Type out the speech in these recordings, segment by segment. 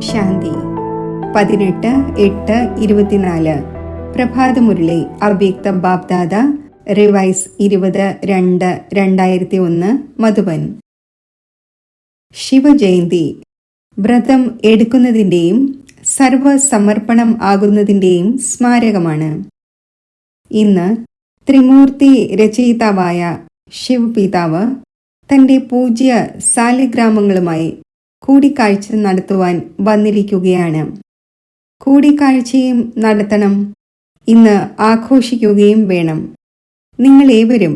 ശാന്തി 18/8/24 പ്രഭാതമുരളി അവ്യക്ത ബാപ്ദാദ റിവൈസ് 20/2/2001 മധുബൻ. ശിവജയന്തി വ്രതം എടുക്കുന്നതിൻ്റെയും സർവസമർപ്പണം ആകുന്നതിൻ്റെയും സ്മാരകമാണ്. ഇന്ന് ത്രിമൂർത്തി രചയിതാവായ ശിവപിതാവ് തൻ്റെ പൂജ്യ സാലിഗ്രാമങ്ങളുമായി കൂടിക്കാഴ്ച നടത്തുവാൻ വന്നിരിക്കുകയാണ്. കൂടിക്കാഴ്ചയും നടത്തണം, ഇന്ന് ആഘോഷിക്കുകയും വേണം. നിങ്ങളേവരും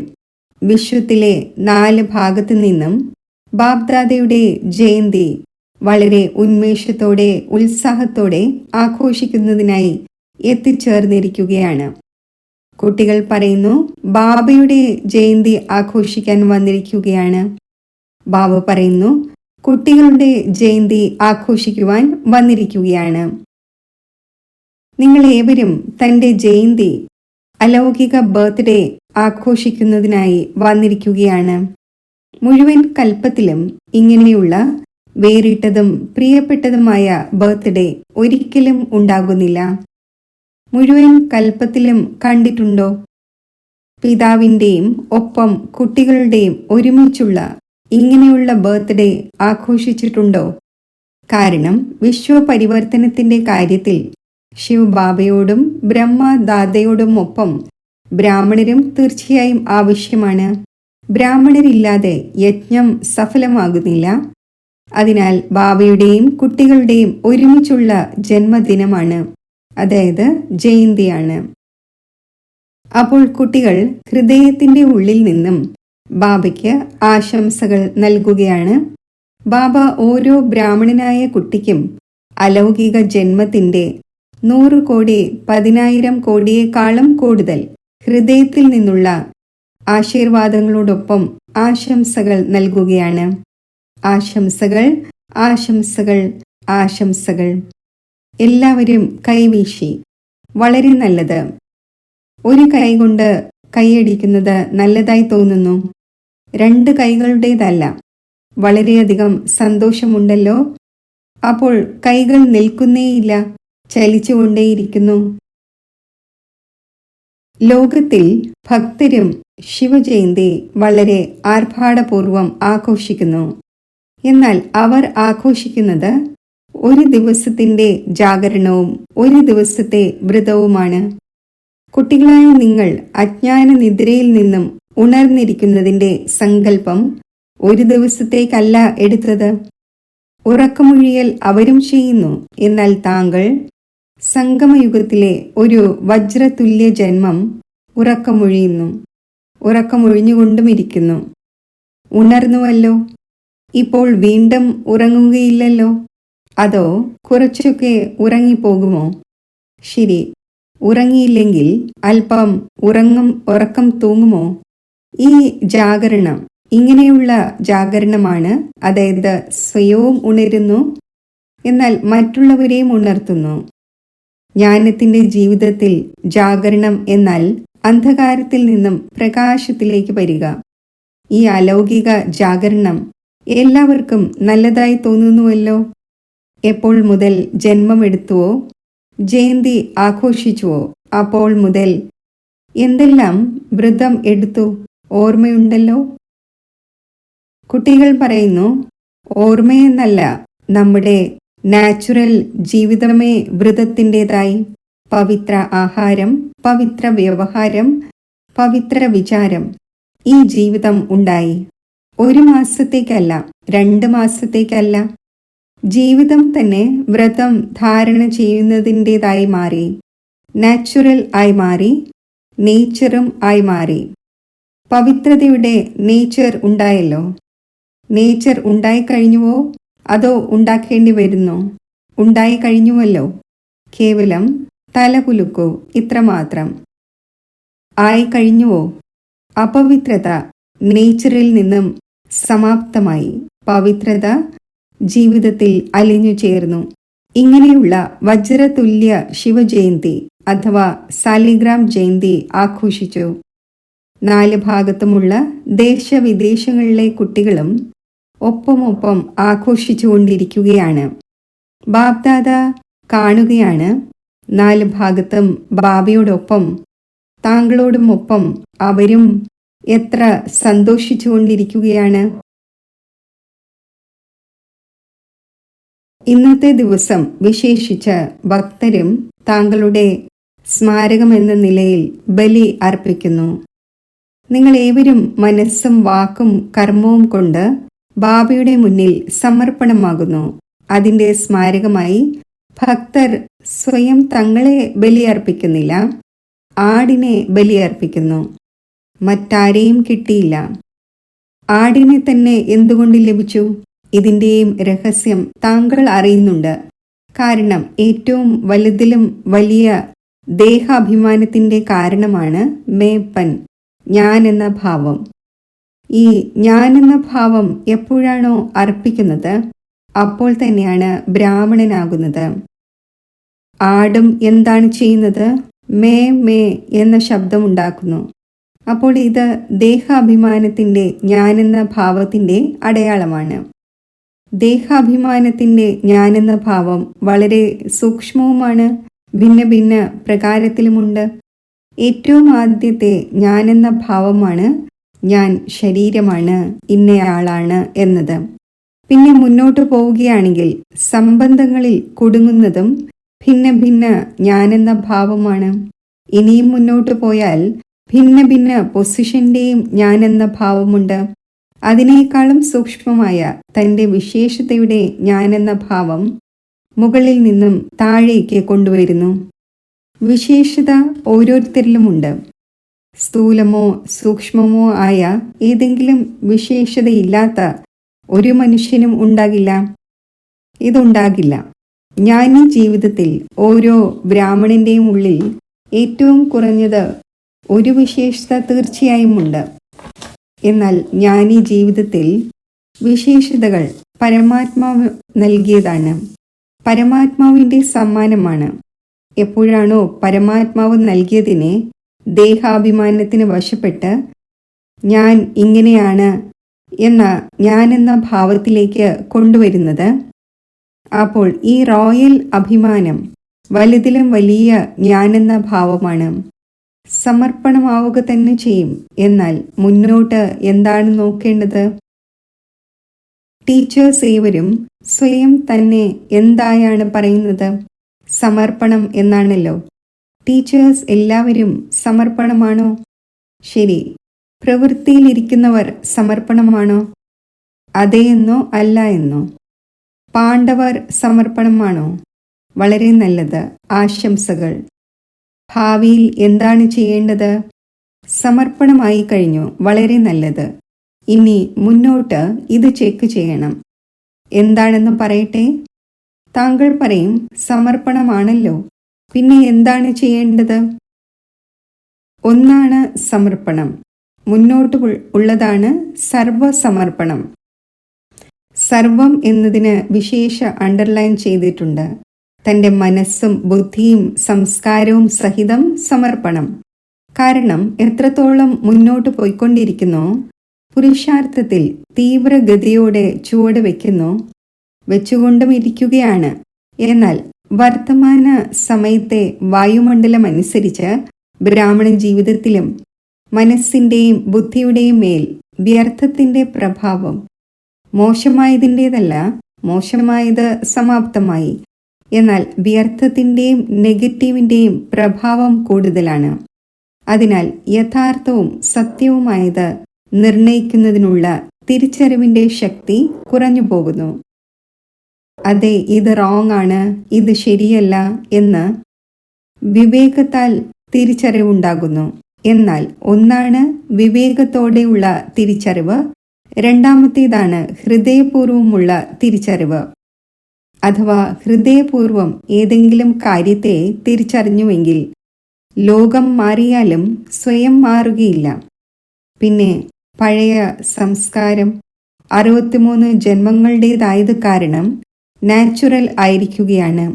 വിശ്വത്തിലെ 4 ഭാഗത്തു നിന്നും ബാപ്ദാദയുടെ ജയന്തി വളരെ ഉന്മേഷത്തോടെ ഉത്സാഹത്തോടെ ആഘോഷിക്കുന്നതിനായി എത്തിച്ചേർന്നിരിക്കുകയാണ്. കുട്ടികൾ പറയുന്നു, ബാബയുടെ ജയന്തി ആഘോഷിക്കാൻ വന്നിരിക്കുകയാണ്. ബാബ പറയുന്നു, കുട്ടികളുടെ ജയന്തി ആഘോഷിക്കുവാൻ വന്നിരിക്കുകയാണ്. നിങ്ങളേവരും തൻ്റെ ജയന്തി അലൗകിക ബർത്ത്ഡേ ആഘോഷിക്കുന്നതിനായി വന്നിരിക്കുകയാണ്. മുഴുവൻ കൽപ്പത്തിലും ഇങ്ങനെയുള്ള വേറിട്ടതും പ്രിയപ്പെട്ടതുമായ ബർത്ത്ഡേ ഒരിക്കലും ഉണ്ടാകുന്നില്ല. മുഴുവൻ കൽപ്പത്തിലും കണ്ടിട്ടുണ്ടോ? പിതാവിൻ്റെയും ഒപ്പം കുട്ടികളുടെയും ഒരുമിച്ചുള്ള ഇങ്ങനെയുള്ള ബർത്ത്ഡേ ആഘോഷിച്ചിട്ടുണ്ടോ? കാരണം വിശ്വപരിവർത്തനത്തിൻ്റെ കാര്യത്തിൽ ശിവബാബയോടും ബ്രഹ്മദാദയോടും ഒപ്പം ബ്രാഹ്മണരും തീർച്ചയായും ആവശ്യമാണ്. ബ്രാഹ്മണരില്ലാതെ യജ്ഞം സഫലമാകുന്നില്ല. അതിനാൽ ബാബയുടെയും കുട്ടികളുടെയും ഒരുമിച്ചുള്ള ജന്മദിനമാണ്, അതായത് ജയന്തിയാണ്. അപ്പോൾ കുട്ടികൾ ഹൃദയത്തിൻ്റെ ഉള്ളിൽ നിന്നും ബാബയ്ക്ക് ആശംസകൾ നൽകുകയാണ്. ബാബ ഓരോ ബ്രാഹ്മണനായ കുട്ടിക്കും അലൗകിക ജന്മത്തിൻ്റെ 100 കോടി 10,000 കോടിയേക്കാളും കൂടുതൽ ഹൃദയത്തിൽ നിന്നുള്ള ആശീർവാദങ്ങളോടൊപ്പം ആശംസകൾ നൽകുകയാണ്. ആശംസകൾ, ആശംസകൾ, ആശംസകൾ. എല്ലാവരും കൈവീശി. വളരെ നല്ലത്. ഒരു കൈ കൊണ്ട് കൈയടിക്കുന്നത് നല്ലതായി തോന്നുന്നു. 2 കൈകളുടേതല്ല. വളരെയധികം സന്തോഷമുണ്ടല്ലോ. അപ്പോൾ കൈകൾ നിൽക്കുന്നേയില്ല, ചലിച്ചുകൊണ്ടേയിരിക്കുന്നു. ലോകത്തിൽ ഭക്തരും ശിവജയന്തി വളരെ ആർഭാടപൂർവം ആഘോഷിക്കുന്നു. എന്നാൽ അവർ ആഘോഷിക്കുന്നത് ഒരു ദിവസത്തിൻ്റെ ജാഗരണവും 1 ദിവസത്തെ വ്രതവുമാണ്. കുട്ടികളായ നിങ്ങൾ അജ്ഞാന നിദ്രയിൽ നിന്നും ഉണർന്നിരിക്കുന്നതിൻ്റെ സങ്കല്പം 1 ദിവസത്തേക്കല്ല എടുത്തത്. ഉറക്കമൊഴിയൽ അവരും ചെയ്യുന്നു. എന്നാൽ താങ്കൾ സംഗമയുഗത്തിലെ ഒരു വജ്രതുല്യ ജന്മം ഉറക്കമൊഴിയുന്നു. ഉറക്കമൊഴിഞ്ഞുകൊണ്ടും ഇരിക്കുന്നു. ഉണർന്നുവല്ലോ. ഇപ്പോൾ വീണ്ടും ഉറങ്ങുകയില്ലല്ലോ. അതോ കുറച്ചൊക്കെ ഉറങ്ങിപ്പോകുമോ? ശരി, ഉറങ്ങിയില്ലെങ്കിൽ അല്പം ഉറക്കം തൂങ്ങുമോ? ഈ ജാഗരണം ഇങ്ങനെയുള്ള ജാഗരണമാണ്. അതായത് സ്വയവും ഉണരുന്നു, എന്നാൽ മറ്റുള്ളവരെയും ഉണർത്തുന്നു. ജ്ഞാനത്തിൻ്റെ ജീവിതത്തിൽ ജാഗരണം എന്നാൽ അന്ധകാരത്തിൽ നിന്നും പ്രകാശത്തിലേക്ക് വരിക. ഈ അലൗകിക ജാഗരണം എല്ലാവർക്കും നല്ലതായി തോന്നുന്നുവല്ലോ. എപ്പോൾ മുതൽ ജന്മമെടുത്തുവോ, ജയന്തി ആഘോഷിച്ചുവോ, അപ്പോൾ മുതൽ എന്തെല്ലാം വ്രതം എടുത്തു ഓർമ്മയുണ്ടല്ലോ. കുട്ടികൾ പറയുന്നു, ഓർമ്മയെന്നല്ല, നമ്മുടെ നാച്ചുറൽ ജീവിതമേ വ്രതത്തിൻ്റെതായി. പവിത്ര ആഹാരം, പവിത്ര വ്യവഹാരം, പവിത്ര വിചാരം, ഈ ജീവിതം ഉണ്ടായി. 1 മാസത്തേക്കല്ല, 2 മാസത്തേക്കല്ല. ജീവിതം തന്നെ വ്രതം ധാരണ ചെയ്യുന്നതിൻ്റെതായി മാറി. നാച്ചുറൽ ആയി മാറി, നേച്ചറും ആയി മാറി. പവിത്രതയുടെ നേച്ചർ ഉണ്ടായല്ലോ. നേച്ചർ ഉണ്ടായിക്കഴിഞ്ഞുവോ, അതോ ഉണ്ടാക്കേണ്ടി വരുന്നോ? ഉണ്ടായി കഴിഞ്ഞുവല്ലോ. കേവലം തലകുലുക്കൂ, ഇത്രമാത്രം. ആയിക്കഴിഞ്ഞുവോ? അപവിത്രത നേച്ചറിൽ നിന്നും സമാപ്തമായി. പവിത്രത ജീവിതത്തിൽ അലിഞ്ഞു ചേർന്നു. ഇങ്ങനെയുള്ള വജ്രതുല്യ ശിവജയന്തി അഥവാ സാലിഗ്രാം ജയന്തി ആഘോഷിച്ചു. 4 ഭാഗത്തുമുള്ള ദേശവിദേശങ്ങളിലെ കുട്ടികളും ഒപ്പമൊപ്പം ആഘോഷിച്ചുകൊണ്ടിരിക്കുകയാണ്. ബാബ്ദാദ കാണുകയാണ്, നാല് ഭാഗത്തും ബാബയോടൊപ്പം താങ്കളോടുമൊപ്പം അവരും എത്ര സന്തോഷിച്ചുകൊണ്ടിരിക്കുകയാണ്. ഇന്നത്തെ ദിവസം വിശേഷിച്ച് ഭക്തരും താങ്കളുടെ സ്മാരകമെന്ന നിലയിൽ ബലി അർപ്പിക്കുന്നു. നിങ്ങൾ ഏവരും മനസ്സും വാക്കും കർമ്മവും കൊണ്ട് ബാബയുടെ മുന്നിൽ സമർപ്പണമാകുന്നു. അതിൻ്റെ സ്മാരകമായി ഭക്തർ സ്വയം തങ്ങളെ ബലിയർപ്പിക്കുന്നില്ല, ആടിനെ ബലിയർപ്പിക്കുന്നു. മറ്റാരെയും കിട്ടിയില്ല. ആടിനെ തന്നെ എന്തുകൊണ്ട് ലഭിച്ചു? ഇതിൻ്റെയും രഹസ്യം താങ്കൾ അറിയുന്നുണ്ട്. കാരണം ഏറ്റവും വലുതിലും വലിയ ദേഹാഭിമാനത്തിൻ്റെ കാരണമാണ് മേപ്പൻ, ഞാൻ എന്ന ഭാവം. ഈ ഞാൻ എന്ന ഭാവം എപ്പോഴാണോ അർപ്പിക്കുന്നത് അപ്പോൾ തന്നെയാണ് ബ്രാഹ്മണനാകുന്നത്. ആടും എന്താണ് ചെയ്യുന്നത്? മേ മേ എന്ന ശബ്ദമുണ്ടാക്കുന്നു. അപ്പോൾ ഇത് ദേഹാഭിമാനത്തിൻ്റെ ഞാനെന്ന ഭാവത്തിൻ്റെ അടയാളമാണ്. ദേഹാഭിമാനത്തിൻ്റെ ഞാനെന്ന ഭാവം വളരെ സൂക്ഷ്മവുമാണ്, ഭിന്ന ഭിന്ന പ്രകാരത്തിലുമുണ്ട്. ഏറ്റവും ആദ്യത്തെ ഞാനെന്ന ഭാവമാണ് ഞാൻ ശരീരമാണ്, ഇന്നയാളാണ് എന്നത്. പിന്നെ മുന്നോട്ട് പോവുകയാണെങ്കിൽ സംബന്ധങ്ങളിൽ കുടുങ്ങുന്നതും ഭിന്ന ഭിന്ന ഞാനെന്ന ഭാവമാണ്. ഇനിയും മുന്നോട്ട് പോയാൽ ഭിന്ന ഭിന്ന പൊസിഷന്റെയും ഞാനെന്ന ഭാവമുണ്ട്. അതിനേക്കാളും സൂക്ഷ്മമായ തൻ്റെ വിശേഷതയുടെ ഞാനെന്ന ഭാവം മുകളിൽ നിന്നും താഴേക്ക് കൊണ്ടുവരുന്നു. വിശേഷത ഓരോരുത്തരിലുമുണ്ട്. സ്ഥൂലമോ സൂക്ഷ്മമോ ആയ ഏതെങ്കിലും വിശേഷതയില്ലാത്ത ഒരു മനുഷ്യനും ഉണ്ടാകില്ല. ഇതുണ്ടാകില്ല. ജ്ഞാനി ജീവിതത്തിൽ ഓരോ ബ്രാഹ്മണന്റെയും ഉള്ളിൽ ഏറ്റവും കുറഞ്ഞത് ഒരു വിശേഷത തീർച്ചയായും ഉണ്ട്. എന്നാൽ ജ്ഞാനി ജീവിതത്തിൽ വിശേഷതകൾ പരമാത്മാവ് നൽകിയതാണ്, പരമാത്മാവിൻ്റെ സമ്മാനമാണ്. എപ്പോഴാണോ പരമാത്മാവ് നൽകിയതിനെ ദേഹാഭിമാനത്തിന് വശപ്പെട്ട് ഞാൻ ഇങ്ങനെയാണ് ഞാനെന്ന ഭാവത്തിലേക്ക് കൊണ്ടുവരുന്നത്, അപ്പോൾ ഈ റോയൽ അഭിമാനം വലുതിലും വലിയ ഞാനെന്ന ഭാവമാണ്. സമർപ്പണമാവുക തന്നെ ചെയ്യും. എന്നാൽ മുന്നോട്ട് എന്താണ് നോക്കേണ്ടത്? ടീച്ചേഴ്സ് ഏവരും സ്വയം തന്നെ എന്തായാണ് പറയുന്നത്? സമർപ്പണം എന്നാണല്ലോ. ടീച്ചേഴ്സ് എല്ലാവരും സമർപ്പണമാണോ? ശരി. പ്രവൃത്തിയിലിരിക്കുന്നവർ സമർപ്പണമാണോ? അതെ എന്നോ അല്ല എന്നോ? പാണ്ഡവർ സമർപ്പണമാണോ? വളരെ നല്ലത്, ആശംസകൾ. ഭാവിയിൽ എന്താണ് ചെയ്യേണ്ടത്? സമർപ്പണമായി കഴിഞ്ഞു, വളരെ നല്ലത്. ഇനി മുന്നോട്ട് ഇത് ചെക്ക് ചെയ്യണം. എന്താണെന്ന് പറയട്ടെ? താങ്കൾ പറയും സമർപ്പണമാണല്ലോ, പിന്നെ എന്താണ് ചെയ്യേണ്ടത്? ഒന്നാണ് സമർപ്പണം, മുന്നോട്ട് ഉള്ളതാണ് സർവസമർപ്പണം. സർവം എന്നതിന് വിശേഷ അണ്ടർലൈൻ ചെയ്തിട്ടുണ്ട്. തൻ്റെ മനസ്സും ബുദ്ധിയും സംസ്കാരവും സഹിതം സമർപ്പണം. കാരണം എത്രത്തോളം മുന്നോട്ട് പോയിക്കൊണ്ടിരിക്കുന്നോ, പുരുഷാർത്ഥത്തിൽ തീവ്രഗതിയോടെ ചുവട് വെച്ചുകൊണ്ടും ഇരിക്കുകയാണ്. എന്നാൽ വർത്തമാന സമയത്തെ വായുമണ്ഡലം അനുസരിച്ച് ബ്രാഹ്മണ ജീവിതത്തിലും മനസ്സിൻ്റെയും ബുദ്ധിയുടെയും മേൽ വ്യർത്ഥത്തിൻ്റെ പ്രഭാവം, മോശമായതിൻ്റേതല്ല, മോശമായത് സമാപ്തമായി. എന്നാൽ വ്യർത്ഥത്തിൻ്റെയും നെഗറ്റീവിൻ്റെയും പ്രഭാവം കൂടുതലാണ്. അതിനാൽ യഥാർത്ഥവും സത്യവുമായത് നിർണയിക്കുന്നതിനുള്ള തിരിച്ചറിവിൻ്റെ ശക്തി കുറഞ്ഞു പോകുന്നു. അതെ, ഇത് റോങ് ആണ്, ഇത് ശരിയല്ല എന്ന് വിവേകത്താൽ തിരിച്ചറിവുണ്ടാകുന്നു. എന്നാൽ ഒന്നാണ് വിവേകത്തോടെയുള്ള തിരിച്ചറിവ്, രണ്ടാമത്തേതാണ് ഹൃദയപൂർവമുള്ള തിരിച്ചറിവ്. അഥവാ ഹൃദയപൂർവം ഏതെങ്കിലും കാര്യത്തെ തിരിച്ചറിഞ്ഞുവെങ്കിൽ ലോകം മാറിയാലും സ്വയം മാറുകയില്ല. പിന്നെ പഴയ സംസ്കാരം 63 ജന്മങ്ങളുടേതായത് കാരണം നാച്ചുറൽ ആയിരിക്കുകയാണ്.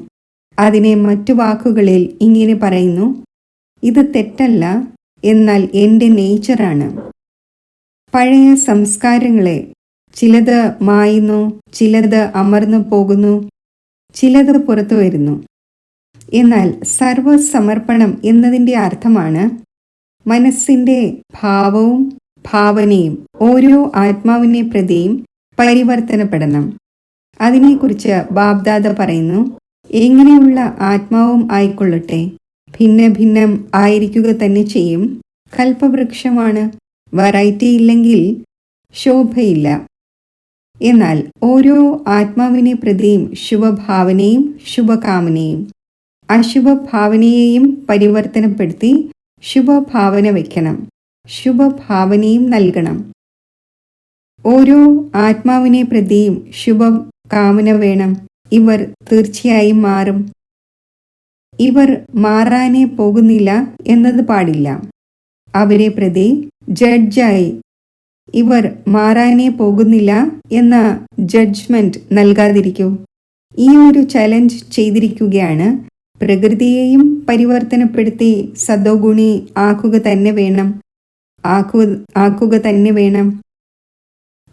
അതിനെ മറ്റു വാക്കുകളിൽ ഇങ്ങനെ പറയുന്നു: ഇത് തെറ്റല്ല, എന്നാൽ എൻ്റെ നേച്ചറാണ്. പഴയ സംസ്കാരങ്ങളെ ചിലത് മായുന്നു, ചിലത് അമർന്നു പോകുന്നു. ചിലത് പുറത്തു വരുന്നു. എന്നാൽ സർവസമർപ്പണം എന്നതിൻ്റെ അർത്ഥമാണ് മനസ്സിൻ്റെ ഭാവവും ഭാവനയും ഓരോ ആത്മാവിനെ പ്രതിയും പരിവർത്തനപ്പെടണം. അതിനെക്കുറിച്ച് ബാബ്ദാദ പറയുന്നു, എങ്ങനെയുള്ള ആത്മാവും ആയിക്കൊള്ളട്ടെ, ഭിന്ന ഭിന്നം ആയിരിക്കുക തന്നെ ചെയ്യും. കൽപ്പവൃക്ഷമാണ്, വെറൈറ്റി ഇല്ലെങ്കിൽ ശോഭയില്ല. എന്നാൽ ഓരോ ആത്മാവിനെ പ്രതിയും ശുഭഭാവനയും ശുഭകാമനയും അശുഭഭാവനയെയും പരിവർത്തനപ്പെടുത്തി ശുഭഭാവന വയ്ക്കണം, ശുഭഭാവനയും നൽകണം. ഓരോ ആത്മാവിനെ പ്രതിയും ശുഭകാമന വേണം. ഇവർ തീർച്ചയായും മാറും. ഇവർ മാറാനേ പോകുന്നില്ല എന്നത് പാടില്ല. അവരെ പ്രതി ജഡ്ജായി ഇവർ മാറാനേ പോകുന്നില്ല എന്ന ജഡ്ജ്മെന്റ് നൽകാതിരിക്കൂ. ഈ ഒരു ചലഞ്ച് ചെയ്തിരിക്കുകയാണ്. പ്രകൃതിയെയും പരിവർത്തനപ്പെടുത്തി സദോഗുണി ആക്കുക തന്നെ വേണം. ആക്കുക തന്നെ വേണം.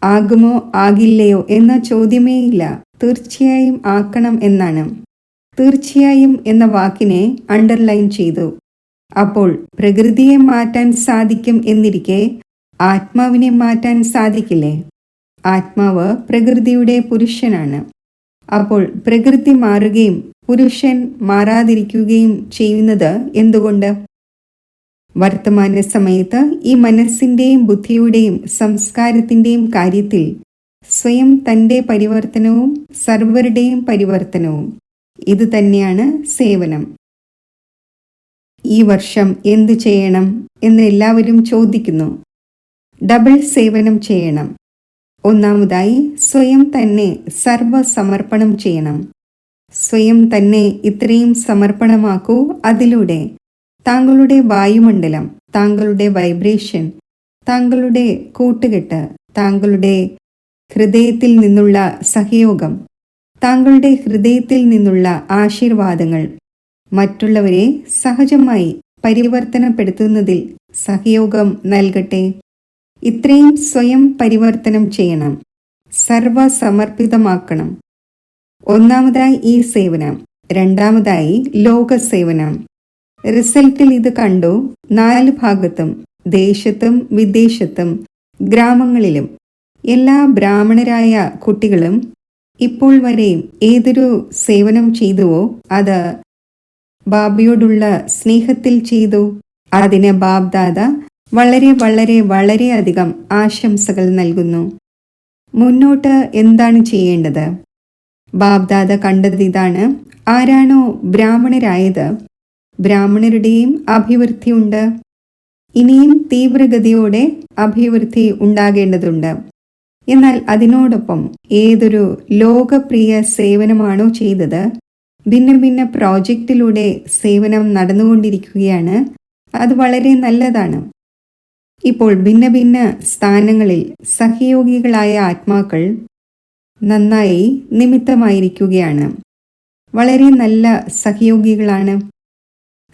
ആകുമോ ആകില്ലയോ എന്ന ചോദ്യമേ ഇല്ല. തീർച്ചയായും ആക്കണം എന്നാണ്. തീർച്ചയായും എന്ന വാക്കിനെ അണ്ടർലൈൻ ചെയ്തു. അപ്പോൾ പ്രകൃതിയെ മാറ്റാൻ സാധിക്കും എന്നിരിക്കെ ആത്മാവിനെ മാറ്റാൻ സാധിക്കില്ലേ? ആത്മാവ് പ്രകൃതിയുടെ പുരുഷനാണ്. അപ്പോൾ പ്രകൃതി മാറുകയും പുരുഷൻ മാറാതിരിക്കുകയും ചെയ്യുന്നത് എന്തുകൊണ്ട്? വർത്തമാന സമയത്ത് ഈ മനസ്സിൻ്റെയും ബുദ്ധിയുടെയും സംസ്കാരത്തിൻ്റെയും കാര്യത്തിൽ സ്വയം തൻ്റെ പരിവർത്തനവും സർവരുടെയും പരിവർത്തനവും ഇത് തന്നെയാണ് സേവനം. ഈ വർഷം എന്തു ചെയ്യണം എന്ന് എല്ലാവരും ചോദിക്കുന്നു. ഡബിൾ സേവനം ചെയ്യണം. ഒന്നാമതായി സ്വയം തന്നെ സർവസമർപ്പണം ചെയ്യണം. സ്വയം തന്നെ ഇത്രയും സമർപ്പണമാക്കൂ. അതിലൂടെ താങ്കളുടെ വായുമണ്ഡലം, താങ്കളുടെ വൈബ്രേഷൻ, താങ്കളുടെ കൂട്ടുകെട്ട്, താങ്കളുടെ ഹൃദയത്തിൽ നിന്നുള്ള സഹയോഗം, താങ്കളുടെ ഹൃദയത്തിൽ നിന്നുള്ള ആശീർവാദങ്ങൾ മറ്റുള്ളവരെ സഹജമായി പരിവർത്തനപ്പെടുത്തുന്നതിൽ സഹയോഗം നൽകട്ടെ. ഇത്രയും സ്വയം പരിവർത്തനം ചെയ്യണം, സർവസമർപ്പിതമാക്കണം. ഒന്നാമതായി ഈ സേവനം. രണ്ടാമതായി ലോകസേവനം. റിസൾട്ടിൽ ഇത് കണ്ടു. 4 ഭാഗത്തും, ദേശത്തും വിദേശത്തും ഗ്രാമങ്ങളിലും എല്ലാ ബ്രാഹ്മണരായ കുട്ടികളും ഇപ്പോൾ വരെയും ഏതൊരു സേവനം ചെയ്തുവോ അത് ബാബയോടുള്ള സ്നേഹത്തിൽ ചെയ്തു. അതിന് ബാബ്ദാദ വളരെ വളരെ വളരെയധികം ആശംസകൾ നൽകുന്നു. മുന്നോട്ട് എന്താണ് ചെയ്യേണ്ടത്? ബാബ്ദാദ കണ്ടത് ഇതാണ്. ആരാണോ ബ്രാഹ്മണരായത്, ബ്രാഹ്മണരുടെയും അഭിവൃദ്ധിയുണ്ട്. ഇനിയും തീവ്രഗതിയോടെ അഭിവൃദ്ധി ഉണ്ടാകേണ്ടതുണ്ട്. എന്നാൽ അതിനോടൊപ്പം ഏതൊരു ലോകപ്രിയ സേവനമാണോ ചെയ്തത്, ഭിന്ന ഭിന്ന പ്രോജക്റ്റിലൂടെ സേവനം നടന്നുകൊണ്ടിരിക്കുകയാണ്. അത് വളരെ നല്ലതാണ്. ഇപ്പോൾ ഭിന്ന ഭിന്ന സ്ഥാനങ്ങളിൽ സഹയോഗികളായ ആത്മാക്കൾ നന്നായി നിമിത്തമായിരിക്കുകയാണ്. വളരെ നല്ല സഹയോഗികളാണ്.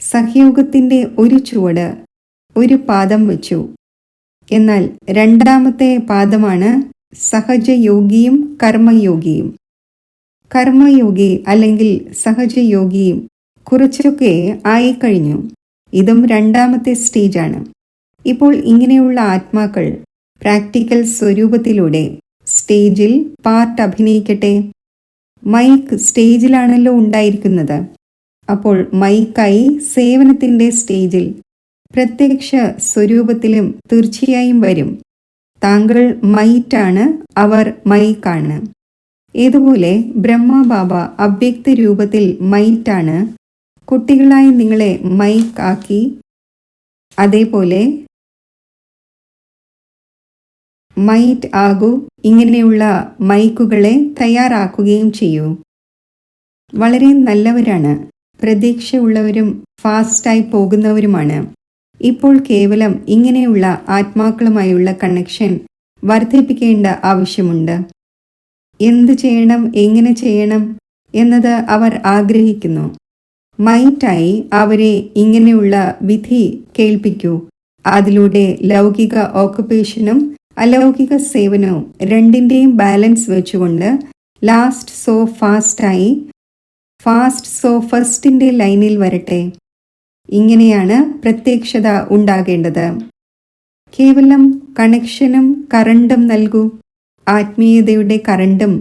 സഹയോഗത്തിൻ്റെ ഒരു ചുവട്, ഒരു പാദം വെച്ചു. എന്നാൽ രണ്ടാമത്തെ പാദമാണ് സഹജയോഗിയും കർമ്മയോഗിയും. കർമ്മയോഗി അല്ലെങ്കിൽ സഹജയോഗിയും കുറച്ചൊക്കെ ആയിക്കഴിഞ്ഞു. ഇതും രണ്ടാമത്തെ സ്റ്റേജാണ്. ഇപ്പോൾ ഇങ്ങനെയുള്ള ആത്മാക്കൾ പ്രാക്ടിക്കൽ സ്വരൂപത്തിലൂടെ സ്റ്റേജിൽ പാർട്ട് അഭിനയിക്കട്ടെ. മൈക്ക് സ്റ്റേജിലാണല്ലോ ഉണ്ടായിരിക്കുന്നത്. അപ്പോൾ മൈക്കായി സേവനത്തിൻ്റെ സ്റ്റേജിൽ പ്രത്യക്ഷ സ്വരൂപത്തിലും തീർച്ചയായും വരും. താങ്കൾ മൈറ്റാണ്, അവർ മൈക്കാണ്. ഇതുപോലെ ബ്രഹ്മബാബ അവ്യക്ത രൂപത്തിൽ മൈറ്റാണ്. കുട്ടികളായി നിങ്ങളെ മൈക്ക് ആക്കി. അതേപോലെ മൈറ്റ് ആകൂ. ഇങ്ങനെയുള്ള മൈക്കുകളെ തയ്യാറാക്കുകയും ചെയ്യൂ. വളരെ നല്ലവരാണ്. പ്രതീക്ഷയുള്ളവരും ഫാസ്റ്റായി പോകുന്നവരുമാണ്. ഇപ്പോൾ കേവലം ഇങ്ങനെയുള്ള ആത്മാക്കളുമായുള്ള കണക്ഷൻ വർദ്ധിപ്പിക്കേണ്ട ആവശ്യമുണ്ട്. എന്തു ചെയ്യണം, എങ്ങനെ ചെയ്യണം എന്നത് അവർ ആഗ്രഹിക്കുന്നു. മൈറ്റായി അവരെ ഇങ്ങനെയുള്ള വിധി കേൾപ്പിക്കൂ. അതിലൂടെ ലൗകിക ഓക്കുപേഷനും അലൗകിക സേവനവും രണ്ടിൻ്റെയും ബാലൻസ് വെച്ചുകൊണ്ട് ലാസ്റ്റ് സോ ഫാസ്റ്റായി ഫസ്റ്റിൻ്റെ ലൈനിൽ വരട്ടെ. ഇങ്ങനെയാണ് പ്രത്യക്ഷത ഉണ്ടാകേണ്ടത്. കേവലം കണക്ഷനും കറണ്ടും നൽകൂ. ആത്മീയതയുടെ കറണ്ടും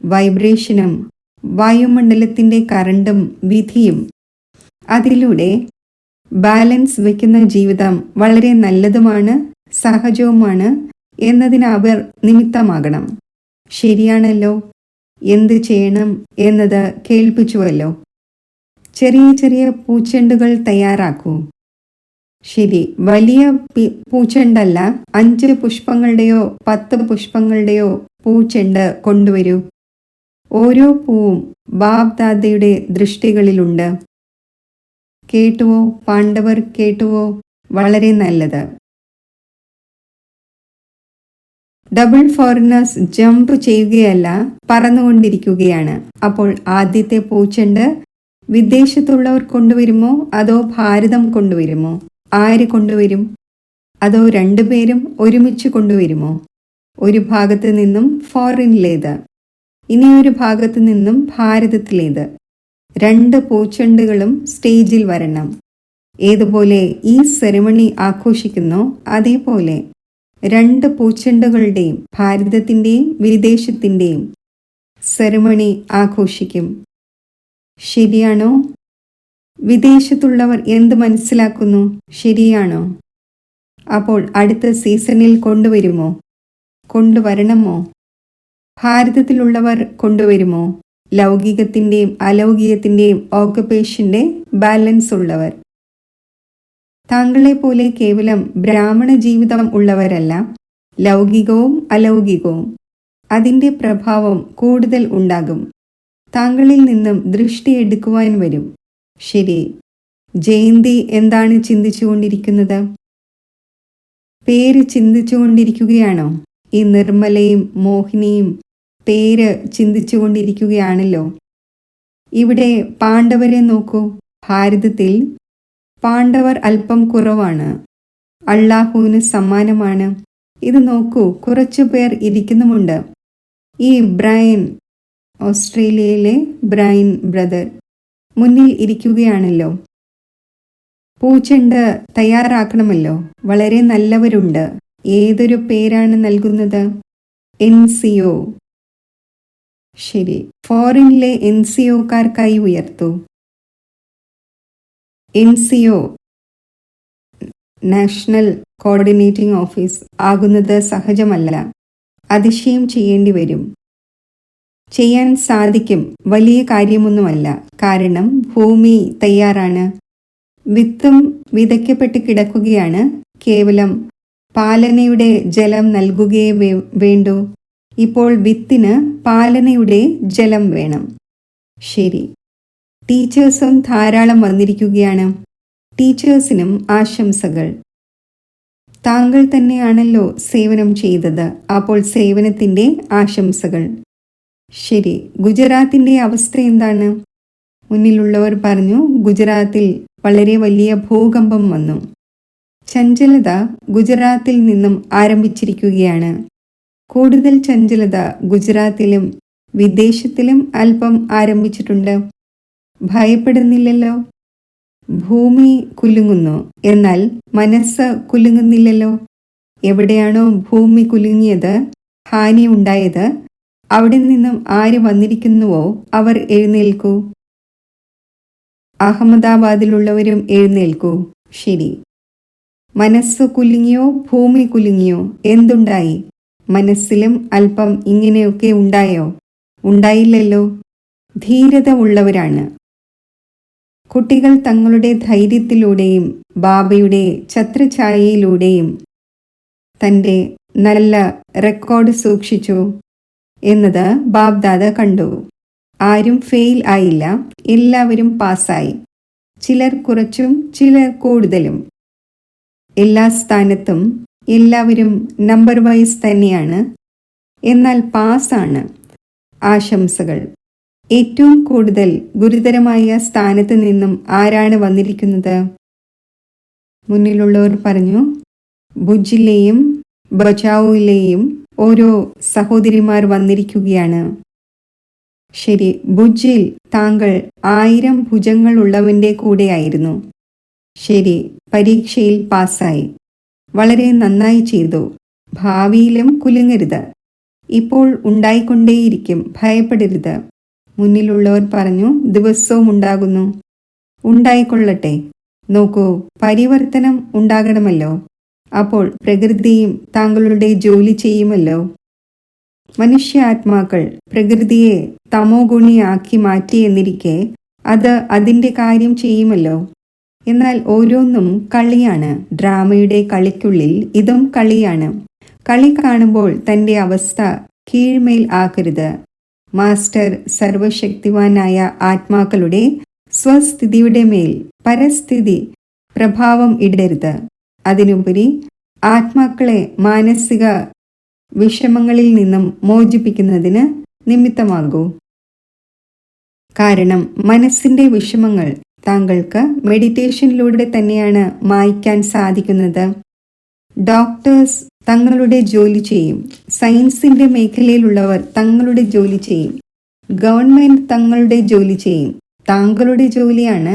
വൈബ്രേഷനും വായുമണ്ഡലത്തിൻ്റെ കറണ്ടും വിധിയും. അതിലൂടെ ബാലൻസ് വയ്ക്കുന്ന ജീവിതം വളരെ നല്ലതുമാണ്, സഹജവുമാണ് എന്നതിന് അവർ നിമിത്തമാകണം. ശരിയാണല്ലോ, എന്ത് ചെയ്യണം എന്നത് കേൾപ്പിച്ചുവല്ലോ. ചെറിയ ചെറിയ പൂച്ചെണ്ടുകൾ തയ്യാറാക്കൂ. ശരി, വലിയ പൂച്ചെണ്ടല്ല, 5 പുഷ്പങ്ങളുടെയോ 10 പുഷ്പങ്ങളുടെയോ പൂച്ചെണ്ട് കൊണ്ടുവരൂ. ഓരോ പൂവും ബാബ്ദാദയുടെ ദൃഷ്ടികളിലുണ്ട്. കേട്ടുവോ പാണ്ഡവർ, കേട്ടുവോ? വളരെ നല്ലത്. ഡബിൾ ഫോറിനേഴ്സ് ജമ്പ് ചെയ്യുകയല്ല, പറന്നുകൊണ്ടിരിക്കുകയാണ്. അപ്പോൾ ആദ്യത്തെ പൂച്ചെണ്ട് വിദേശത്തുള്ളവർ കൊണ്ടുവരുമോ അതോ ഭാരതം കൊണ്ടുവരുമോ? ആര് കൊണ്ടുവരും? അതോ രണ്ടുപേരും ഒരുമിച്ച് കൊണ്ടുവരുമോ? ഒരു ഭാഗത്ത് നിന്നും ഫോറിനിലേത്, ഇനി ഒരു ഭാഗത്ത് നിന്നും ഭാരതത്തിലേത്. 2 പൂച്ചെണ്ടുകളും സ്റ്റേജിൽ വരണം. ഏതുപോലെ ഈ സെറിമണി ആഘോഷിക്കുന്നോ അതേപോലെ 2 പൂച്ചെണ്ടുകളുടെയും ഭാരതത്തിൻ്റെയും വിദേശത്തിൻ്റെയും സെറിമണി ആഘോഷിക്കും. ശരിയാണോ? വിദേശത്തുള്ളവർ എന്ത് മനസ്സിലാക്കുന്നു? ശരിയാണോ? അപ്പോൾ അടുത്ത സീസണിൽ കൊണ്ടുവരുമോ? കൊണ്ടുവരണമോ? ഭാരതത്തിലുള്ളവർ കൊണ്ടുവരുമോ? ലൗകികത്തിൻ്റെയും അലൗകികത്തിൻ്റെയും ഓക്കുപേഷൻ്റെ ബാലൻസ് ഉള്ളവർ. താങ്കളെപ്പോലെ കേവലം ബ്രാഹ്മണ ജീവിതം ഉള്ളവരല്ല, ലൗകികവും അലൗകികവും. അതിൻ്റെ പ്രഭാവം കൂടുതൽ ഉണ്ടാകും. താങ്കളിൽ നിന്നും ദൃഷ്ടി എടുക്കുവാൻ വരും. ശരി, ജയന്തി എന്താണ് ചിന്തിച്ചുകൊണ്ടിരിക്കുന്നത്? പേര് ചിന്തിച്ചുകൊണ്ടിരിക്കുകയാണോ? ഈ നിർമ്മലയും മോഹിനിയും പേര് ചിന്തിച്ചുകൊണ്ടിരിക്കുകയാണല്ലോ. ഇവിടെ പാണ്ഡവരെ നോക്കൂ. ഭാരതത്തിൽ പാണ്ഡവർ അല്പം കുറവാണ്. അള്ളാഹുവിന് സമ്മാനമാണ്. ഇത് നോക്കൂ, കുറച്ചു പേർ ഇരിക്കുന്നുമുണ്ട്. ഈ ബ്രയൻ, ഓസ്ട്രേലിയയിലെ ബ്രയൻ ബ്രദർ മുന്നിൽ ഇരിക്കുകയാണല്ലോ. പൂച്ചെണ്ട് തയ്യാറാക്കണമല്ലോ. വളരെ നല്ലവരുണ്ട്. ഏതൊരു പേരാണ് നൽകുന്നത്? NCO. ശരി, ഫോറിനിലെ NCOക്കാർക്കായി ഉയർത്തു. NCO നാഷണൽ കോർഡിനേറ്റിംഗ് ഓഫീസ് ആകുന്നത് സഹജമല്ല. അതിശയം ചെയ്യേണ്ടി വരും. ചെയ്യാൻ സാധിക്കും. വലിയ കാര്യമൊന്നുമല്ല. കാരണം ഭൂമി തയ്യാറാണ്. വിത്തും വിതയ്ക്കപ്പെട്ട് കിടക്കുകയാണ്. കേവലം പാലനയുടെ ജലം നൽകുകയേ വേണ്ടൂ. ഇപ്പോൾ വിത്തിന് പാലനയുടെ ജലം വേണം. ശരി, ടീച്ചേഴ്സും ധാരാളം വന്നിരിക്കുകയാണ്. ടീച്ചേഴ്സിനും ആശംസകൾ. താങ്കൾ തന്നെയാണല്ലോ സേവനം ചെയ്തത്. അപ്പോൾ സേവനത്തിൻ്റെ ആശംസകൾ. ശരി, ഗുജറാത്തിൻ്റെ അവസ്ഥ എന്താണ്? മുന്നിലുള്ളവർ പറഞ്ഞു, ഗുജറാത്തിൽ വളരെ വലിയ ഭൂകമ്പം വന്നു. ചഞ്ചലത ഗുജറാത്തിൽ നിന്നും ആരംഭിച്ചിരിക്കുകയാണ്. കൂടുതൽ ചഞ്ചലത ഗുജറാത്തിലും വിദേശത്തിലും അല്പം ആരംഭിച്ചിട്ടുണ്ട്. ഭയപ്പെടുന്നില്ലല്ലോ. ഭൂമി കുലുങ്ങുന്നു, എന്നാൽ മനസ്സ് കുലുങ്ങുന്നില്ലല്ലോ. എവിടെയാണോ ഭൂമി കുലുങ്ങിയത്, ഹാനി ഉണ്ടായത്, അവിടെ നിന്നും ആര് വന്നിരിക്കുന്നുവോ അവർ എഴുന്നേൽക്കൂ. അഹമ്മദാബാദിലുള്ളവരും എഴുന്നേൽക്കൂ. ശരി, മനസ്സ് കുലുങ്ങിയോ ഭൂമി കുലുങ്ങിയോ? എന്തുണ്ടായി? മനസ്സിലും അല്പം ഇങ്ങനെയൊക്കെ ഉണ്ടായോ? ഉണ്ടായില്ലല്ലോ. ധീരത ഉള്ളവരാണ് കുട്ടികൾ. തങ്ങളുടെ ധൈര്യത്തിലൂടെയും ബാബയുടെ ഛത്രഛായയിലൂടെയും തൻ്റെ നല്ല റെക്കോർഡ് സൂക്ഷിച്ചു എന്നത് ബാബ്ദാദ കണ്ടു. ആരും ഫെയിൽ ആയില്ല. എല്ലാവരും പാസ്സായി. ചിലർ കുറച്ചും ചിലർ കൂടുതലും. എല്ലാ സ്ഥാനത്തും എല്ലാവരും നമ്പർ വൈസ് തന്നെയാണ്, എന്നാൽ പാസ്സാണ്. ആശംസകൾ. ഏറ്റവും കൂടുതൽ ഗുരുതരമായ സ്ഥാനത്ത് നിന്നും ആരാണ് വന്നിരിക്കുന്നത്? മുന്നിലുള്ളവർ പറഞ്ഞു, ഭുജിലെയും ബചാവുവിലെയും ഓരോ സഹോദരിമാർ വന്നിരിക്കുകയാണ്. ശരി. ഭുജിൽ താങ്കൾ 1000 ഭുജങ്ങളുള്ളവന്റെ കൂടെയായിരുന്നു. ശരി. പരീക്ഷയിൽ പാസ്സായി. വളരെ നന്നായി ചെയ്തു. ഭാവിയിലും കുലുങ്ങരുത്. ഇപ്പോൾ ഉണ്ടായിക്കൊണ്ടേയിരിക്കും, ഭയപ്പെടരുത്. മുന്നിലുള്ളവർ പറഞ്ഞു. ദിവസവും ഉണ്ടാകുന്നു. ഉണ്ടായിക്കൊള്ളട്ടെ. നോക്കൂ, പരിവർത്തനം ഉണ്ടാകണമല്ലോ. അപ്പോൾ പ്രകൃതിയും താങ്കളുടെ ജോലി ചെയ്യുമല്ലോ. മനുഷ്യാത്മാക്കൾ പ്രകൃതിയെ തമോ ഗുണിയാക്കി മാറ്റിയെന്നിരിക്കെ അത് അതിൻ്റെ കാര്യം ചെയ്യുമല്ലോ. എന്നാൽ ഓരോന്നും കളിയാണ്. ഡ്രാമയുടെ കളിക്കുള്ളിൽ ഇതും കളിയാണ്. കളി കാണുമ്പോൾ തൻ്റെ അവസ്ഥ കീഴ്മേൽ ആക്കരുത്. മാസ്റ്റർ സർവശക്തിവാനായ ആത്മാക്കളുടെ സ്വസ്ഥിതിയുടെ മേൽ പരസ്ഥിതി പ്രഭാവം ഇടരുത്. അതിനുപരി ആത്മാക്കളെ മാനസിക വിഷമങ്ങളിൽ നിന്നും മോചിപ്പിക്കുന്നതിന് നിമിത്തമാകൂ. കാരണം മനസ്സിൻ്റെ വിഷമങ്ങൾ താങ്കൾക്ക് മെഡിറ്റേഷനിലൂടെ തന്നെയാണ് മായ്ക്കാൻ സാധിക്കുന്നത്. ഡോക്ടേഴ്സ് തങ്ങളുടെ ജോലി ചെയ്യും. സയൻസിൻ്റെ മേഖലയിലുള്ളവർ തങ്ങളുടെ ജോലി ചെയ്യും. ഗവൺമെൻറ് തങ്ങളുടെ ജോലി ചെയ്യും. താങ്കളുടെ ജോലിയാണ്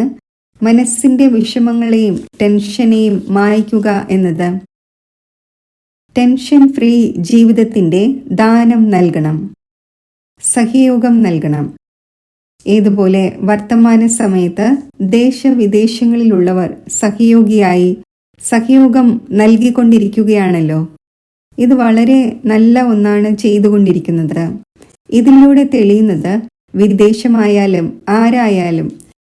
മനസ്സിൻ്റെ വിഷമങ്ങളെയും ടെൻഷനെയും മായ്ക്കുക എന്നത്. ടെൻഷൻ ഫ്രീ ജീവിതത്തിൻ്റെ ദാനം നൽകണം. സഹയോഗം നൽകണം. ഏതുപോലെ വർത്തമാന സമയത്ത് ദേശവിദേശങ്ങളിലുള്ളവർ സഹയോഗം നൽകിക്കൊണ്ടിരിക്കുകയാണല്ലോ. ഇത് വളരെ നല്ല ഒന്നാണ് ചെയ്തുകൊണ്ടിരിക്കുന്നത്. ഇതിലൂടെ തെളിയുന്നത് വിദേശമായാലും ആരായാലും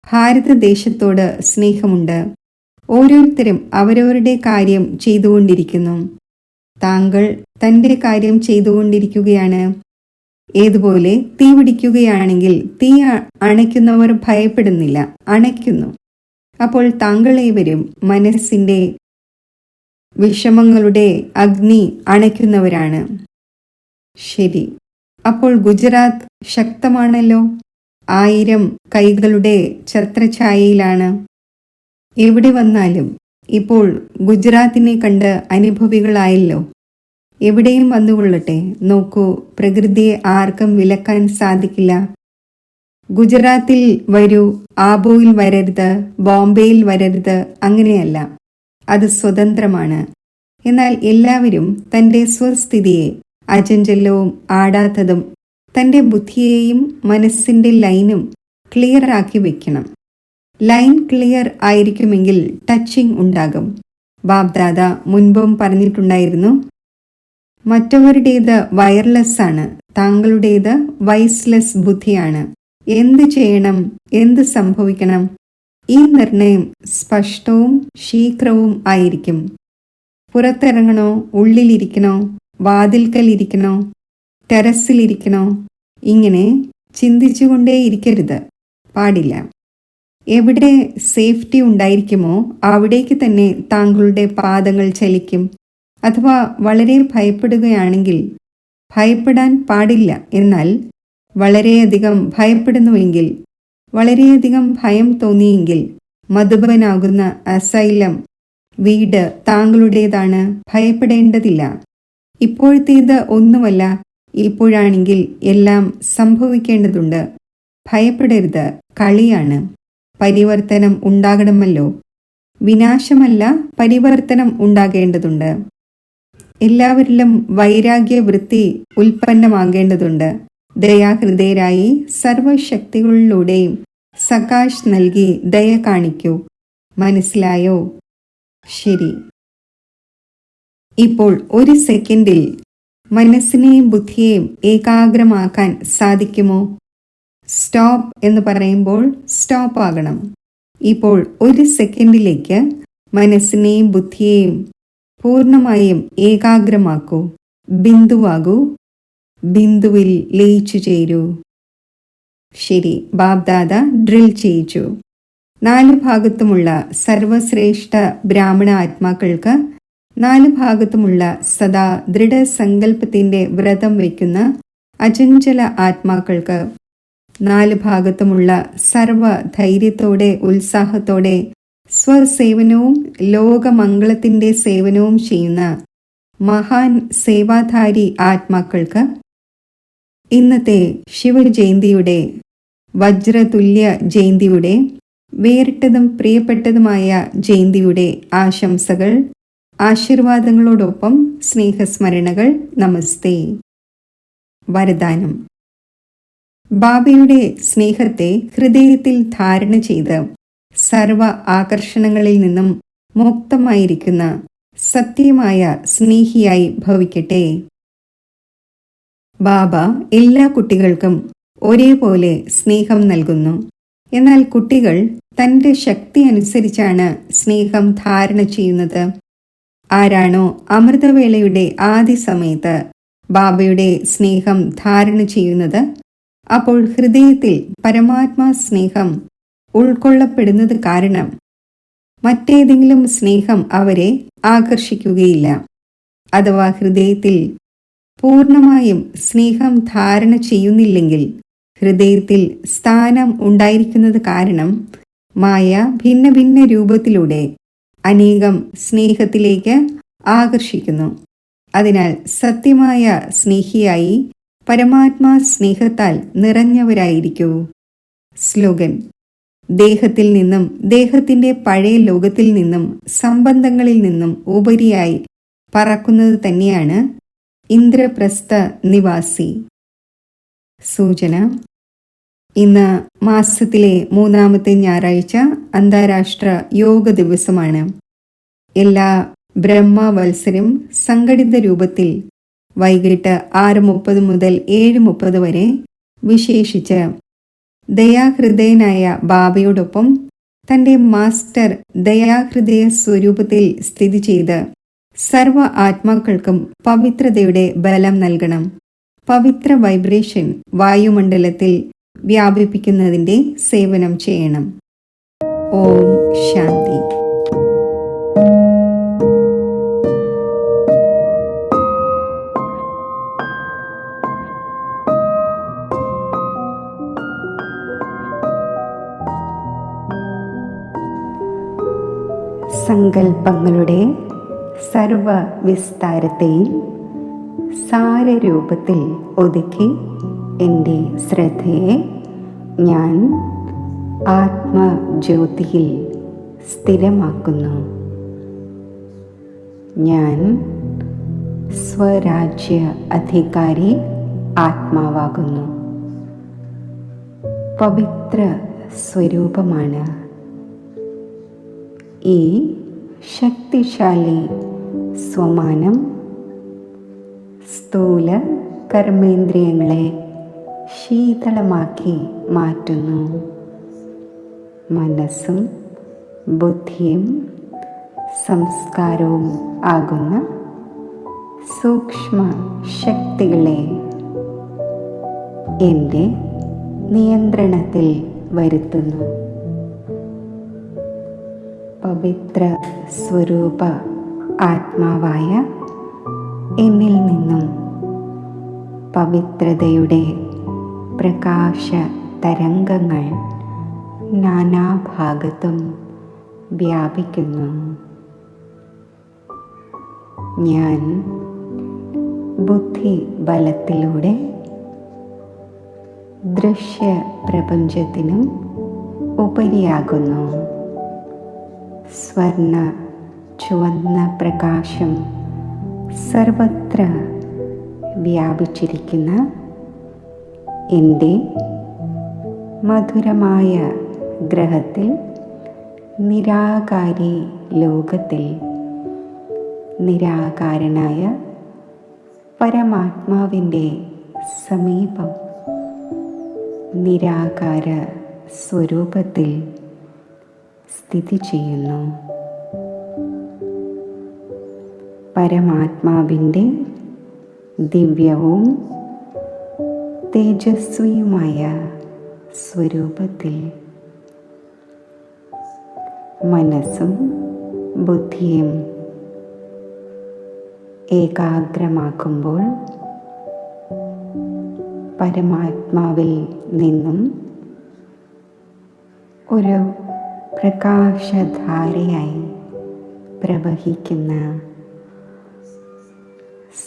ഭാരതദേശത്തോട് സ്നേഹമുണ്ട്. ഓരോരുത്തരും അവരവരുടെ കാര്യം ചെയ്തുകൊണ്ടിരിക്കുന്നു. താങ്കൾ തൻ്റെ കാര്യം ചെയ്തുകൊണ്ടിരിക്കുകയാണ്. ഏതുപോലെ തീ പിടിക്കുകയാണെങ്കിൽ തീ അണയ്ക്കുന്നവർ ഭയപ്പെടുന്നില്ല, അണയ്ക്കുന്നു. അപ്പോൾ താങ്കളേവരും മനസ്സിൻ്റെ വിഷമങ്ങളുടെ അഗ്നി അണയ്ക്കുന്നവരാണ്. ശരി. അപ്പോൾ ഗുജറാത്ത് ശക്തമാണല്ലോ. 1000 കൈകളുടെ ഛത്രഛായയിലാണ്. എവിടെ വന്നാലും ഇപ്പോൾ ഗുജറാത്തിനെ കണ്ട് അനുഭവികളായല്ലോ. എവിടെയും വന്നുകൊള്ളട്ടെ. നോക്കൂ, പ്രകൃതിയെ ആർക്കും വിലക്കാൻ സാധിക്കില്ല. ഗുജറാത്തിൽ വരൂ, ആബോയിൽ വരരുത്, ബോംബെയിൽ വരരുത്, അങ്ങനെയല്ല. അത് സ്വതന്ത്രമാണ്. എന്നാൽ എല്ലാവരും തൻ്റെ സ്വസ്ഥിതിയെ അചഞ്ചലവും ആടാത്തതും തൻ്റെ ബുദ്ധിയെയും മനസ്സിൻ്റെ ലൈനും ക്ലിയർ ആക്കി വെക്കണം. ലൈൻ ക്ലിയർ ആയിരിക്കുമെങ്കിൽ ടച്ചിങ് ഉണ്ടാകും. ബാബ്ദാദ മുൻപും പറഞ്ഞിട്ടുണ്ടായിരുന്നു, മറ്റവരുടേത് വയർലെസ് ആണ്, താങ്കളുടേത് വൈസ്ലെസ് ബുദ്ധിയാണ്. എന്ത് ചെയ്യണം, എന്ത് സംഭവിക്കണം, ഈ നിർണയം സ്പഷ്ടവും ശീഘ്രവും ആയിരിക്കും. പുറത്തിറങ്ങണോ, ഉള്ളിലിരിക്കണോ, വാതിൽക്കലിരിക്കണോ, ടെറസിലിരിക്കണോ, ഇങ്ങനെ ചിന്തിച്ചുകൊണ്ടേയിരിക്കരുത്, പാടില്ല. എവിടെ സേഫ്റ്റി ഉണ്ടായിരിക്കുമോ അവിടേക്ക് തന്നെ താങ്കളുടെ പാദങ്ങൾ ചലിക്കും. അഥവാ വളരെ ഭയപ്പെടുകയാണെങ്കിൽ ഭയപ്പെടാൻ പാടില്ല. എന്നാൽ വളരെയധികം ഭയപ്പെടുന്നുവെങ്കിൽ, വളരെയധികം ഭയം തോന്നിയെങ്കിൽ മധുബനാകുന്ന അസൈലം വീട് താങ്കളുടേതാണ്, ഭയപ്പെടേണ്ടതില്ല. ഇപ്പോഴത്തേത് ഒന്നുമല്ല, ഇപ്പോഴാണെങ്കിൽ എല്ലാം സംഭവിക്കേണ്ടതുണ്ട്. ഭയപ്പെടരുത്, കളിയാണ്. പരിവർത്തനം ഉണ്ടാകണമല്ലോ. വിനാശമല്ല, പരിവർത്തനം ഉണ്ടാകേണ്ടതുണ്ട്. എല്ലാവരിലും വൈരാഗ്യവൃത്തി ഉൽപ്പന്നമാകേണ്ടതുണ്ട്. ദയാഹൃദയരായി സർവശക്തികളിലൂടെയും സകാശ് നൽകി ദയ കാണിക്കൂ. മനസ്സിലായോ? ശരി. ഇപ്പോൾ ഒരു സെക്കൻഡിൽ മനസ്സിനെയും ബുദ്ധിയെയും ഏകാഗ്രമാക്കാൻ സാധിക്കുമോ? സ്റ്റോപ്പ് എന്ന് പറയുമ്പോൾ സ്റ്റോപ്പ് ആകണം. ഇപ്പോൾ ഒരു സെക്കൻഡിലേക്ക് മനസ്സിനെയും ബുദ്ധിയെയും പൂർണ്ണമായും ഏകാഗ്രമാക്കൂ. ബിന്ദുവാകൂ. ബിന്ദുവിൽ ലയിച്ചു ചേരൂ. ശരി. ബാബ്ദാദ ഡ്രിൽ ചെയ്യിച്ചു. 4 ഭാഗത്തുമുള്ള സർവശ്രേഷ്ഠ ബ്രാഹ്മണ ആത്മാക്കൾക്ക്, 4 ഭാഗത്തുമുള്ള സദാ ദൃഢസങ്കല്പത്തിൻ്റെ വ്രതം വയ്ക്കുന്ന അചഞ്ചല ആത്മാക്കൾക്ക്, 4 ഭാഗത്തുമുള്ള സർവ ധൈര്യത്തോടെ ഉത്സാഹത്തോടെ സ്വസേവനവും ലോകമംഗളത്തിൻ്റെ സേവനവും ചെയ്യുന്ന മഹാൻ സേവാധാരി ആത്മാക്കൾക്ക്, ഇന്നത്തെ ശിവജയന്തിയുടെ വജ്രതുല്യ ജയന്തിയുടെ വേറിട്ടതും പ്രിയപ്പെട്ടതുമായ ജയന്തിയുടെ ആശംസകൾ, ആശീർവാദങ്ങളോടൊപ്പം സ്നേഹസ്മരണകൾ. നമസ്തേ. വരദാനം. ബാബയുടെ സ്നേഹത്തെ ഹൃദയത്തിൽ ധാരണ ചെയ്ത് സർവ ആകർഷണങ്ങളിൽ നിന്നും മുക്തമായിരിക്കുന്ന സത്യമായ സ്നേഹിയായി ഭവിക്കട്ടെ. ബാബ എല്ലാ കുട്ടികൾക്കും ഒരേപോലെ സ്നേഹം നൽകുന്നു. എന്നാൽ കുട്ടികൾ തൻ്റെ ശക്തി അനുസരിച്ചാണ് സ്നേഹം ധാരണ ചെയ്യുന്നത്. ആരാണോ അമൃതവേളയുടെ ആദ്യ സമയത്ത് ബാബയുടെ സ്നേഹം ധാരണ ചെയ്യുന്നത്, അപ്പോൾ ഹൃദയത്തിൽ പരമാത്മാ സ്നേഹം ഉൾക്കൊള്ളപ്പെടുന്നത് കാരണം മറ്റേതെങ്കിലും സ്നേഹം അവരെ ആകർഷിക്കുകയില്ല. അഥവാ ഹൃദയത്തിൽ പൂർണ്ണമായും സ്നേഹം ധാരണ ചെയ്യുന്നില്ലെങ്കിൽ ഹൃദയത്തിൽ സ്ഥാനം ഉണ്ടായിരിക്കുന്നത് കാരണം മായ ഭിന്ന ഭിന്ന രൂപത്തിലൂടെ അനേകം സ്നേഹത്തിലേക്ക് ആകർഷിക്കുന്നു. അതിനാൽ സത്യമായ സ്നേഹിയായി പരമാത്മാ സ്നേഹത്താൽ നിറഞ്ഞവരായിരിക്കൂ. സ്ലോഗൻ: ദേഹത്തിൽ നിന്നും, ദേഹത്തിന്റെ പഴയ ലോകത്തിൽ നിന്നും, സംബന്ധങ്ങളിൽ നിന്നും ഉപരിയായി പറക്കുന്നത് തന്നെയാണ് ഇന്ദ്രപ്രസ്ഥ നിവാസി. സൂചന: ഇന്ന് മാസത്തിലെ 3-ാമത്തെ ഞായറാഴ്ച അന്താരാഷ്ട്ര യോഗ ദിവസമാണ്. എല്ലാ ബ്രഹ്മവത്സരം സംഘടിത രൂപത്തിൽ വൈകിട്ട് 6:30 മുതൽ 7:30 വരെ വിശേഷിച്ച് ദയാഹൃദയനായ ബാബയോടൊപ്പം തൻ്റെ മാസ്റ്റർ ദയാഹൃദയ സ്വരൂപത്തിൽ സ്ഥിതി ചെയ്ത് സർവ ആത്മാക്കൾക്കും പവിത്രതയുടെ ബലം നൽകണം. പവിത്ര വൈബ്രേഷൻ വായുമണ്ഡലത്തിൽ വ്യാപിപ്പിക്കുന്നതിൻ്റെ സേവനം ചെയ്യണം. ഓം ശാന്തി. സങ്കൽപ്പങ്ങളുടെ സർവ വിസ്താരത്തെയും സാരരൂപത്തിൽ ഒതുക്കി എൻ്റെ ശ്രദ്ധയെ ഞാൻ ആത്മജ്യോതിയിൽ സ്ഥിരമാക്കുന്നു. ഞാൻ സ്വരാജ്യ അധികാരി ആത്മാവാകുന്നു. പവിത്ര സ്വരൂപമാണ്. ഈ ശക്തിശാലി സ്വമാനം സ്ഥൂല കർമ്മേന്ദ്രിയങ്ങളെ ശീതളമാക്കി മാറ്റുന്നു. മനസ്സും ബുദ്ധിയും സംസ്കാരവും ആകുന്ന സൂക്ഷ്മ ശക്തികളെ എൻ്റെ നിയന്ത്രണത്തിൽ വരുത്തുന്നു. പവിത്ര സ്വരൂപ ആത്മാവായ എന്നിൽ നിന്നും പവിത്രതയുടെ പ്രകാശ തരംഗങ്ങൾ നാനാഭാഗത്തും വ്യാപിക്കുന്നു. ഞാൻ ബുദ്ധി ബലത്തിലൂടെ ദൃശ്യ പ്രപഞ്ചത്തിനും ഉപരിയാകുന്നു. സ്വർണ്ണ ചുവന്ന പ്രകാശം സർവത്ര വ്യാപിച്ചിരിക്കുന്ന എൻ്റെ മധുരമായ ഗ്രഹത്തിൽ, നിരാകാരി ലോകത്തിൽ നിരാകാരനായ പരമാത്മാവിൻ്റെ സമീപം നിരാകാര സ്വരൂപത്തിൽ സ്ഥിതി ചെയ്യുന്നു. പരമാത്മാവിൻ്റെ ദിവ്യവും തേജസ്വിയുമായ സ്വരൂപത്തിൽ മനസ്സും ബുദ്ധിയും ഏകാഗ്രമാക്കുമ്പോൾ പരമാത്മാവിൽ നിന്നും ഒരു പ്രകാശധാരയായി പ്രവഹിക്കുന്ന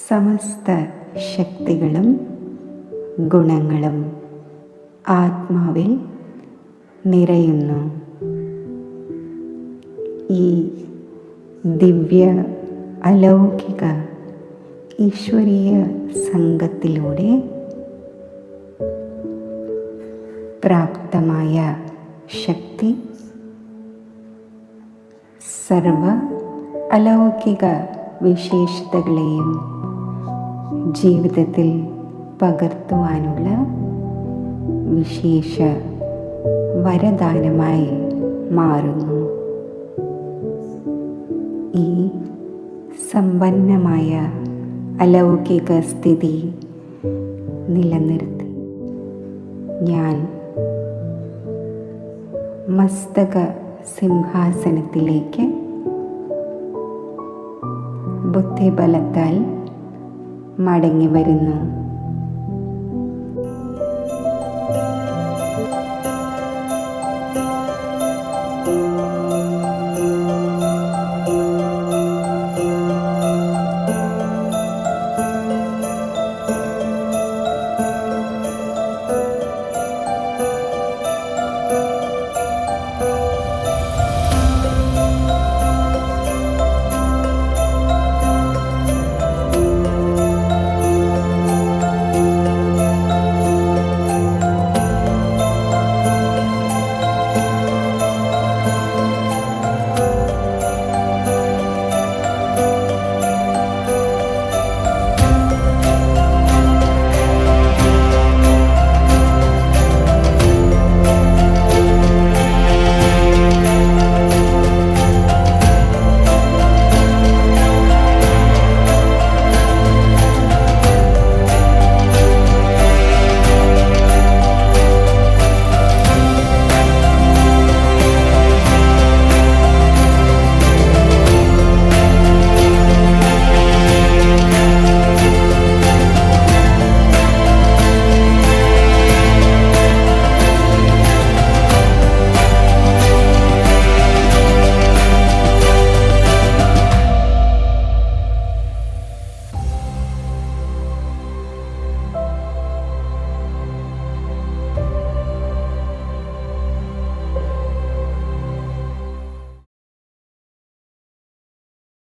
സമസ്ത ശക്തികളും ഗുണങ്ങളും ആത്മാവിൽ നിറയുന്നു. ഈ ദിവ്യ അലൗകിക ഈശ്വരീയ സംഘത്തിലൂടെ പ്രാപ്തമായ ശക്തി സർവ അലൗകിക വിശേഷതകളെയും ജീവിതത്തിൽ പകർത്തുവാനുള്ള വിശേഷ വരദാനമായി മാറുന്നു. ഈ സമ്പന്നമായ അലൗകിക സ്ഥിതി നിലനിർത്തി ഞാൻ മസ്തക സിംഹാസനത്തിലേക്ക് ബുദ്ധിബലത്താൽ മടങ്ങി വരുന്നു.